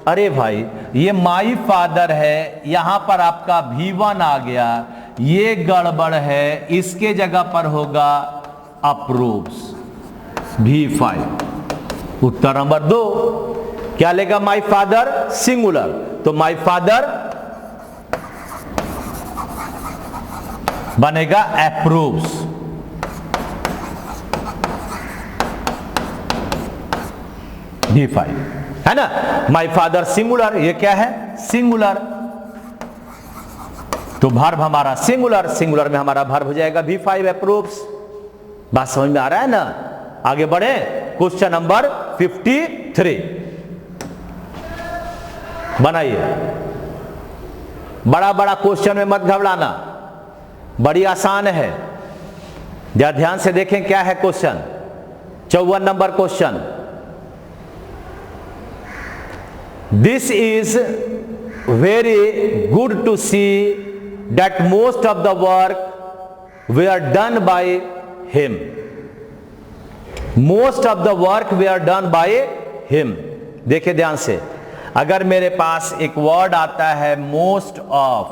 अरे भाई ये माई फादर है, यहां पर आपका V1 आ गया, ये गड़बड़ है, इसके जगह पर होगा अप्रूव्स V5। उत्तर नंबर 2 क्या लेगा? माई फादर सिंगुलर, तो माई फादर बनेगा अप्रूव्स। V5 है ना। माई फादर सिंगुलर, ये क्या है? सिंगुलर, तो वर्ब हमारा सिंगुलर, सिंगुलर में हमारा वर्ब हो जाएगा V5 अप्रूव्स। बात समझ में आ रहा है ना? आगे बढ़े, क्वेश्चन नंबर 53 बनाइए। बड़ा बड़ा क्वेश्चन में मत घबराना, बड़ी आसान है, जरा ध्यान से देखें क्या है question. 54 number question. This is very good to see that most of the work were done by him. Most of the work were done by him. देखिए ध्यान से, अगर मेरे पास एक वर्ड आता है most of,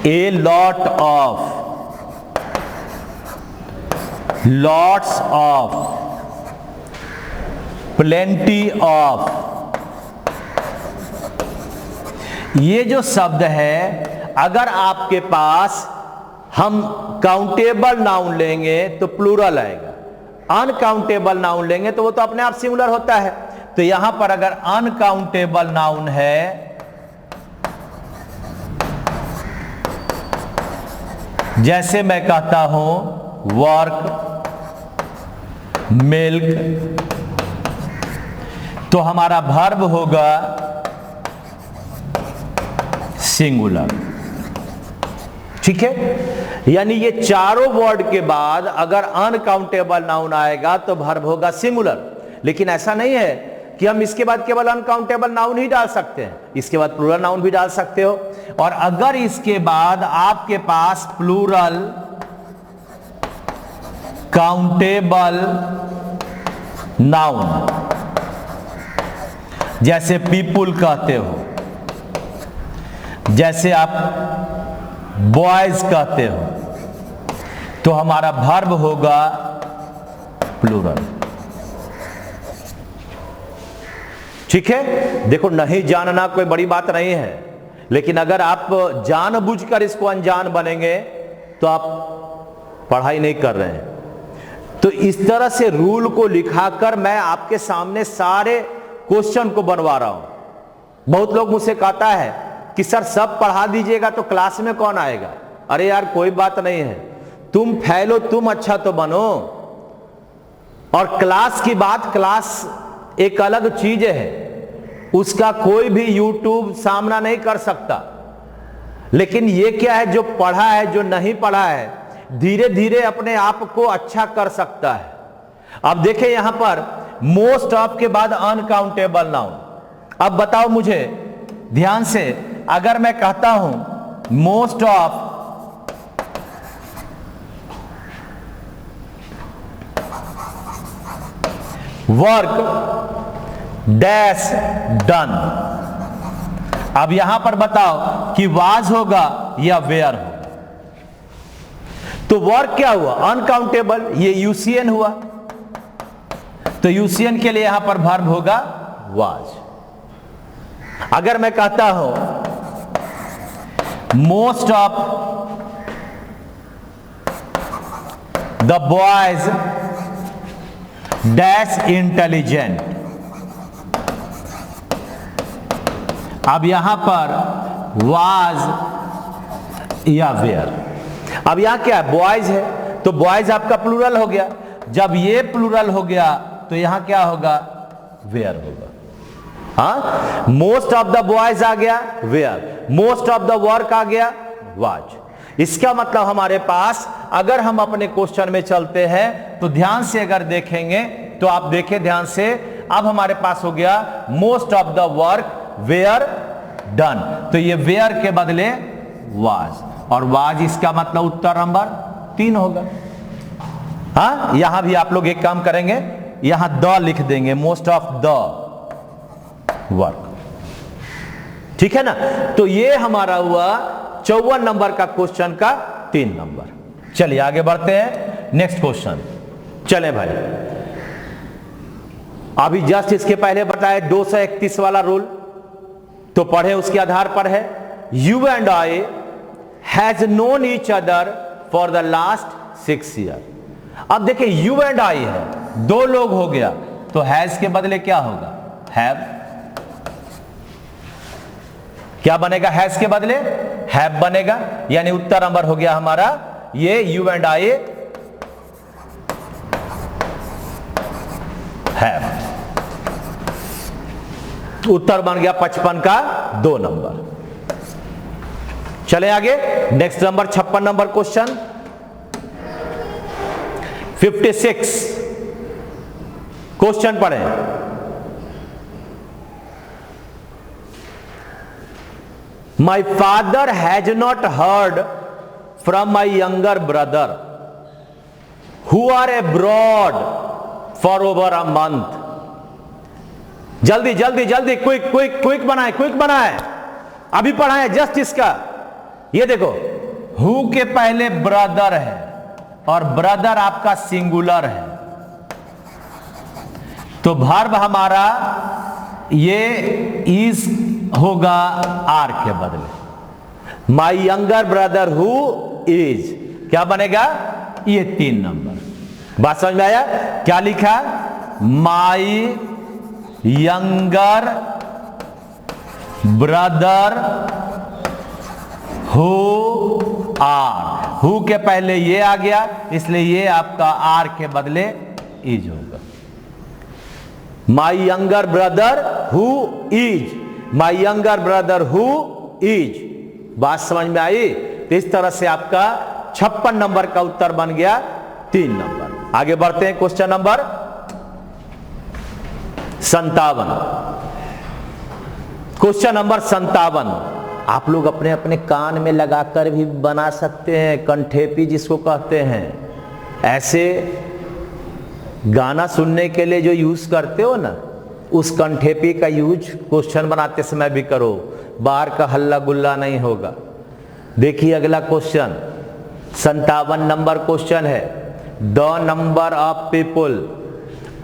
a lot of, lots of, plenty of, ये जो शब्द है, अगर आपके पास हम काउंटेबल नाउन लेंगे तो प्लूरल आएगा, अनकाउंटेबल नाउन लेंगे तो वो तो अपने आप सिंगुलर होता है। तो यहां पर अगर अनकाउंटेबल नाउन है, जैसे मैं कहता हूं वर्क, मिल्क, तो हमारा वर्ब होगा सिंगुलर। ठीक है, यानी ये चारों वर्ड के बाद अगर अनकाउंटेबल नाउन आएगा तो वर्ब होगा सिंगुलर। लेकिन ऐसा नहीं है कि हम इसके बाद केवल अनकाउंटेबल नाउन ही डाल सकते हैं, इसके बाद प्लूरल नाउन भी डाल सकते हो। और अगर इसके बाद आपके पास प्लूरल काउंटेबल नाउन, जैसे पीपुल कहते हो, जैसे आप बॉयज कहते हो, तो हमारा वर्ब होगा प्लूरल। ठीक है, देखो नहीं जानना कोई बड़ी बात नहीं है, लेकिन अगर आप जानबूझकर इसको अनजान बनेंगे तो आप पढ़ाई नहीं कर रहे हैं। तो इस तरह से रूल को लिखाकर मैं आपके सामने सारे क्वेश्चन को बनवा रहा हूं। बहुत लोग मुझसे कहता है कि सर सब पढ़ा दीजिएगा तो क्लास में कौन आएगा? अरे यार कोई बात नहीं है, तुम फैलो, तुम अच्छा तो बनो। और क्लास की बात, क्लास एक अलग चीज है, उसका कोई भी यूट्यूब सामना नहीं कर सकता। लेकिन ये क्या है, जो पढ़ा है, जो नहीं पढ़ा है, धीरे धीरे अपने आप को अच्छा कर सकता है। अब देखें यहां पर मोस्ट ऑफ के बाद अनकाउंटेबल नाउन। अब बताओ मुझे ध्यान से, अगर मैं कहता हूं most of work dash done, अब यहां पर बताओ कि वाज होगा या वेयर होगा। तो वर्क क्या हुआ? अनकाउंटेबल, ये यूसीएन हुआ, तो यूसीएन के लिए यहां पर वर्ब होगा वाज। अगर मैं कहता हूं most of the boys dash intelligent, अब यहां पर वाज या वेयर। अब यहां क्या है? बॉयज है, तो बॉयज आपका प्लूरल हो गया। जब ये प्लूरल हो गया तो यहां क्या होगा? वेयर होगा। हाँ, मोस्ट ऑफ द बॉयज आ गया were, most of the work आ गया वाज। इसका मतलब हमारे पास, अगर हम अपने क्वेश्चन में चलते हैं तो ध्यान से अगर देखेंगे तो आप देखें ध्यान से, अब हमारे पास हो गया most of the work were done, तो ये वेयर के बदले वाज, और वाज इसका मतलब उत्तर नंबर 3 होगा। हाँ, यहां भी आप लोग एक काम करेंगे, यहां द लिख देंगे, मोस्ट ऑफ द वर्क, ठीक है ना। तो ये हमारा हुआ 54 नंबर का क्वेश्चन का 3 नंबर। चलिए आगे बढ़ते हैं, नेक्स्ट क्वेश्चन। चले भाई, अभी जस्ट इसके पहले बताए 231 वाला रूल, तो पढ़े उसके आधार पर है। You and I has known each other for the last 6 year. अब देखिए यू एंड आई है, 2 लोग हो गया, तो हैज के बदले क्या होगा, हैव। क्या बनेगा, हैज के बदले हैव बनेगा, यानी उत्तर नंबर हो गया हमारा ये यू एंड आई हैव। उत्तर बन गया 55 का 2 नंबर। चले आगे, next number 56 number question 56 question पढ़ें। My father has not heard from my younger brother who are abroad for over a month. जल्दी जल्दी जल्दी, क्विक क्विक क्विक बनाए, क्विक बनाए, अभी पढ़ाए जस्ट इसका। ये देखो, हु के पहले ब्रदर है और ब्रदर आपका सिंगुलर है, तो वर्ब हमारा ये इज होगा आर के बदले। माई यंगर ब्रदर हु इज क्या बनेगा, ये 3 नंबर। बात समझ में आया, क्या लिखा, my younger brother who are. Who के पहले ये आ गया, इसलिए ये आपका आर के बदले इज होगा। माई younger brother who is, my younger brother who is. बात समझ में आई। तो इस तरह से आपका 56 नंबर का उत्तर बन गया 3 नंबर। आगे बढ़ते हैं, क्वेश्चन नंबर 57। क्वेश्चन नंबर 57 आप लोग अपने अपने कान में लगाकर भी बना सकते हैं, कंठेपी जिसको कहते हैं। ऐसे गाना सुनने के लिए जो यूज करते हो ना, उस कंठेपी का यूज क्वेश्चन बनाते समय भी करो, बाहर का हल्ला गुल्ला नहीं होगा। देखिए अगला क्वेश्चन 57 नंबर क्वेश्चन है। The number of people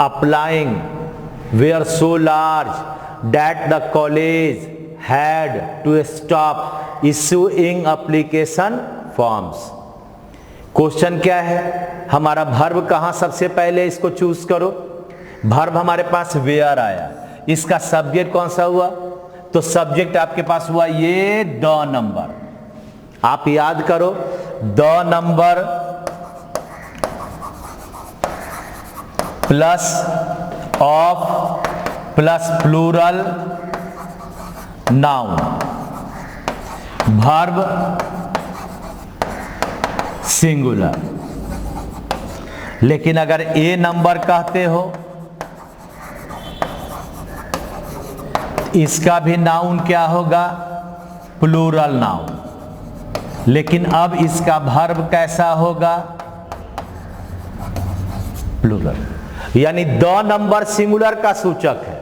applying were so large that the college had to stop issuing application forms. Question क्या है, हमारा वर्ब कहां सबसे पहले इसको चूज करो। वर्ब हमारे पास वेयर आया, इसका सब्जेक्ट कौन सा हुआ, तो सब्जेक्ट आपके पास हुआ ये द नंबर। आप याद करो, the number plus of plus plural noun, verb singular. लेकिन अगर ए नंबर कहते हो, इसका भी नाउन क्या होगा, प्लूरल नाउन। लेकिन अब इसका वर्ब कैसा होगा, प्लूरल, यानी द नंबर सिंगुलर का सूचक है,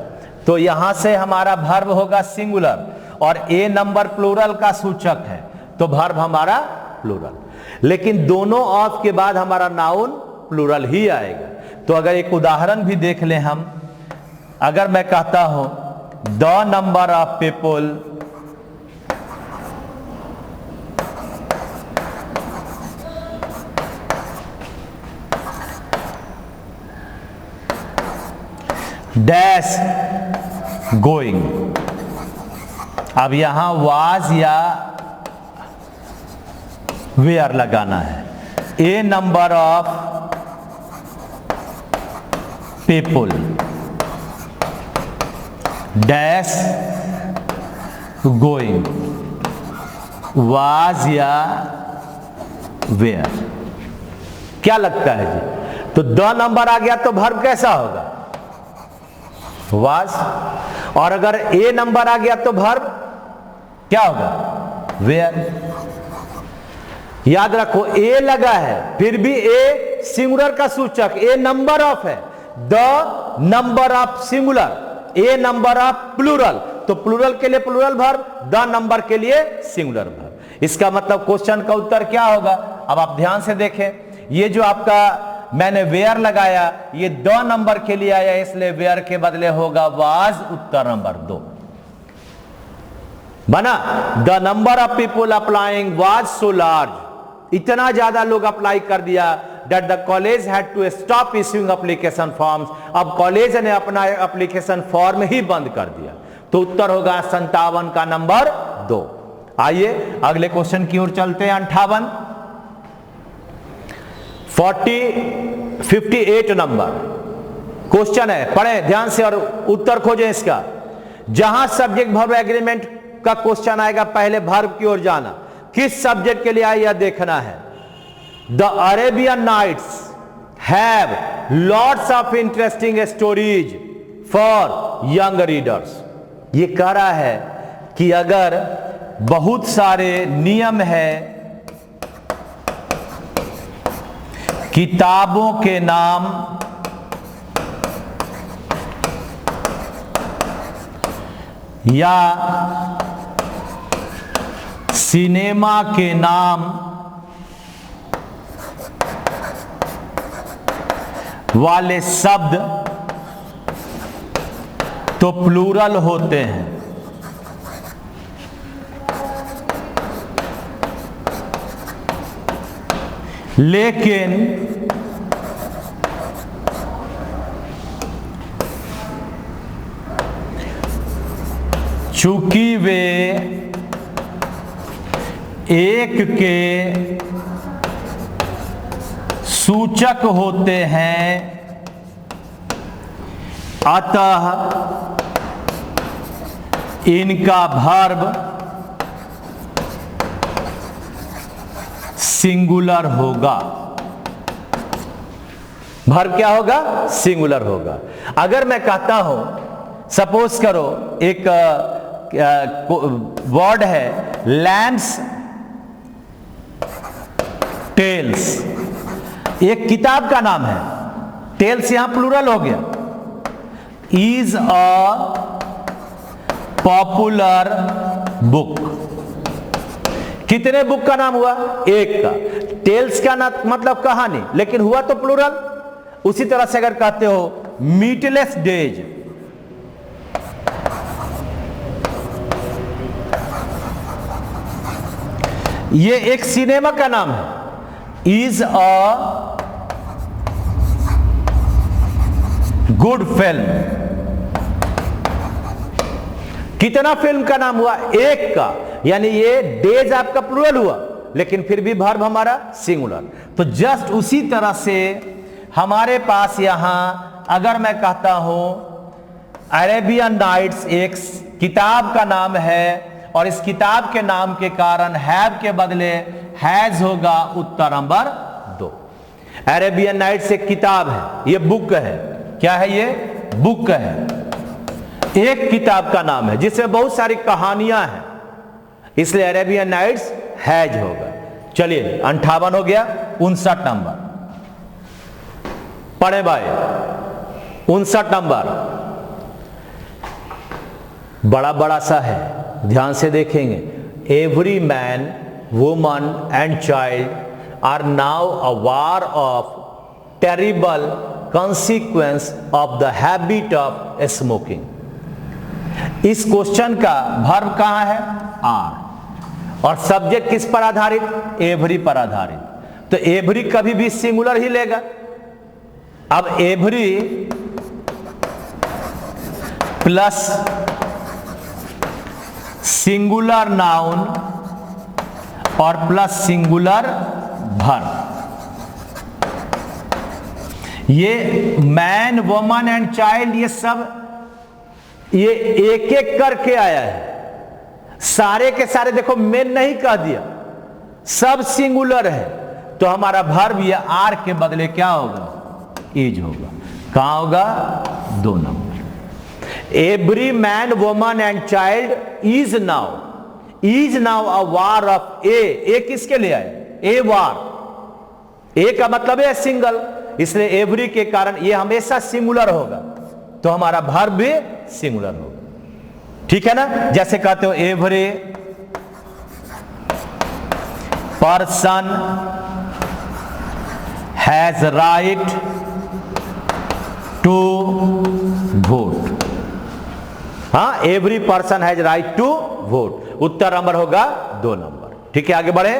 तो यहां से हमारा वर्ब होगा सिंगुलर, और ए नंबर प्लूरल का सूचक है, तो वर्ब हमारा प्लूरल। लेकिन दोनों ऑफ के बाद हमारा नाउन प्लूरल ही आएगा। तो अगर एक उदाहरण भी देख लें हम, अगर मैं कहता हूं the number of people dash going, अब यहां वाज या वेयर लगाना है। A number of people dash going, was या वेयर। क्या लगता है जी, तो द नंबर आ गया तो वर्ब कैसा होगा, वाज, और अगर ए नंबर आ गया तो वर्ब क्या होगा, वेयर। याद रखो ए लगा है, फिर भी ए सिंगुलर का सूचक, ए नंबर ऑफ है, the number of singular, a number of plural, तो प्लूरल के लिए प्लूरल वर्ब, द नंबर के लिए सिंगुलर वर्ब। इसका मतलब क्वेश्चन का उत्तर क्या होगा? अब आप ध्यान से देखें, ये जो आपका मैंने वेयर लगाया ये द नंबर के लिए आया, इसलिए वेयर के बदले होगा वाज, उत्तर नंबर 2 बना। The number of people applying was so large, इतना ज्यादा लोग अप्लाई कर दिया, that the college had to stop issuing application forms, अब कॉलेज ने अपना एप्लीकेशन फॉर्म ही बंद कर दिया, तो उत्तर होगा 57 का नंबर 2। आइए अगले क्वेश्चन की ओर चलते हैं। 58 नंबर क्वेश्चन है, पढ़ें ध्यान से और उत्तर खोजें इसका। जहां सब्जेक्ट वर्ब एग्रीमेंट का क्वेश्चन आएगा पहले वर्ब की ओर जाना, किस सब्जेक्ट के लिए आया यह देखना है। The Arabian Nights have lots of interesting stories for young readers. ये कह रहा है कि अगर बहुत सारे नियम है किताबों के नाम या सिनेमा के नाम वाले शब्द तो प्लूरल होते हैं, लेकिन चूंकि वे एक के सूचक होते हैं, अतः इनका वर्ब सिंगुलर होगा। वर्ब क्या होगा? सिंगुलर होगा। अगर मैं कहता हूं, सपोज करो एक वर्ड है लैम्स टेल्स, एक किताब का नाम है, टेल्स यहां प्लूरल हो गया, इज अ पॉपुलर बुक। कितने बुक का नाम हुआ? एक का। टेल्स का ना मतलब कहानी, लेकिन हुआ तो प्लूरल। उसी तरह से अगर कहते हो मीटलेस डेज, ये एक सिनेमा का नाम है, इज अ गुड फिल्म। कितना फिल्म का नाम हुआ? एक का, यानी ये डेज आपका प्लूरल हुआ, लेकिन फिर भी वर्ब हमारा सिंगुलर। तो जस्ट उसी तरह से हमारे पास यहां अगर मैं कहता हूं अरेबियन नाइट्स एक किताब का नाम है, और इस किताब के नाम के कारण हैव के बदले हैज होगा, उत्तर नंबर 2। अरेबियन नाइट्स एक किताब है, ये बुक है। क्या है? ये बुक है, एक किताब का नाम है जिसमें बहुत सारी कहानियां हैं, इसलिए अरेबियन नाइट्स हैज होगा। चलिए 58 हो गया। 59 नंबर पढ़े भाई। 59 नंबर बड़ा बड़ा सा है, ध्यान से देखेंगे। Every man, woman and child are now aware of terrible consequence of the habit of smoking. इस क्वेश्चन का वर्ब कहां है? आर, और सब्जेक्ट किस पर आधारित? एवरी पर आधारित। तो एवरी कभी भी सिंगुलर ही लेगा। अब एवरी प्लस सिंगुलर नाउन और प्लस सिंगुलर वर्ब, ये मैन, वुमन एंड चाइल्ड, ये सब ये एक एक करके आया है। सारे के सारे देखो मेन नहीं कह दिया, सब सिंगुलर है, तो हमारा वर्ब ये आर के बदले क्या होगा? इज होगा। कहां होगा? 2 number. Every man, woman and child is now aware of a. ए किसके लिए आए? ए बार, ए का मतलब है सिंगल, इसलिए एवरी के कारण ये हमेशा सिंगुलर होगा, तो हमारा वर्ब भी सिंगुलर होगा। ठीक है ना, जैसे कहते हो every person has right to vote. हाँ, every person has right to vote. उत्तर नंबर होगा 2 नंबर। ठीक है, आगे बढ़े,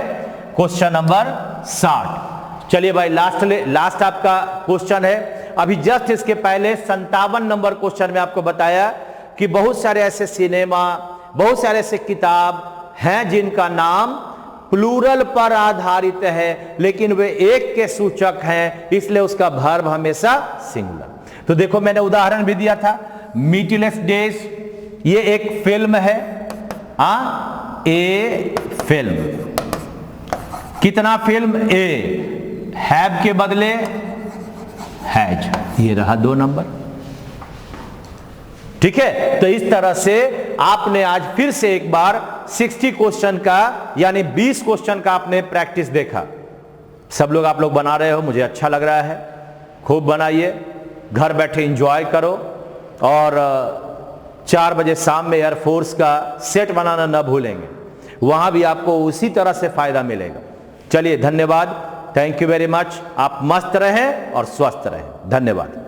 क्वेश्चन नंबर 60। चलिए भाई, लास्ट आपका क्वेश्चन है। अभी जस्ट इसके पहले 57 नंबर क्वेश्चन में आपको बताया कि बहुत सारे ऐसे सिनेमा, बहुत सारे ऐसे किताब हैं जिनका नाम प्लूरल पर आधारित है, लेकिन वे एक के सूचक हैं, इसलिए उसका वर्ब हमेशा सिंगुलर। तो देखो, मैंने उदाहरण भी दिया था, मीटलेस डेज, ये एक फिल्म है, ए फिल्म। कितना फिल्म? ए, हैव के बदले हैज, ये रहा 2 नंबर। ठीक है, तो इस तरह से आपने आज फिर से एक बार 60 क्वेश्चन का यानी 20 क्वेश्चन का आपने प्रैक्टिस देखा। सब लोग आप लोग बना रहे हो, मुझे अच्छा लग रहा है, खूब बनाइए, घर बैठे एंजॉय करो, और 4 बजे शाम में एयरफोर्स का सेट बनाना न भूलेंगे, वहां भी आपको उसी तरह से फायदा मिलेगा। चलिए, धन्यवाद, थैंक यू वेरी मच। आप मस्त रहें और स्वस्थ रहें। धन्यवाद।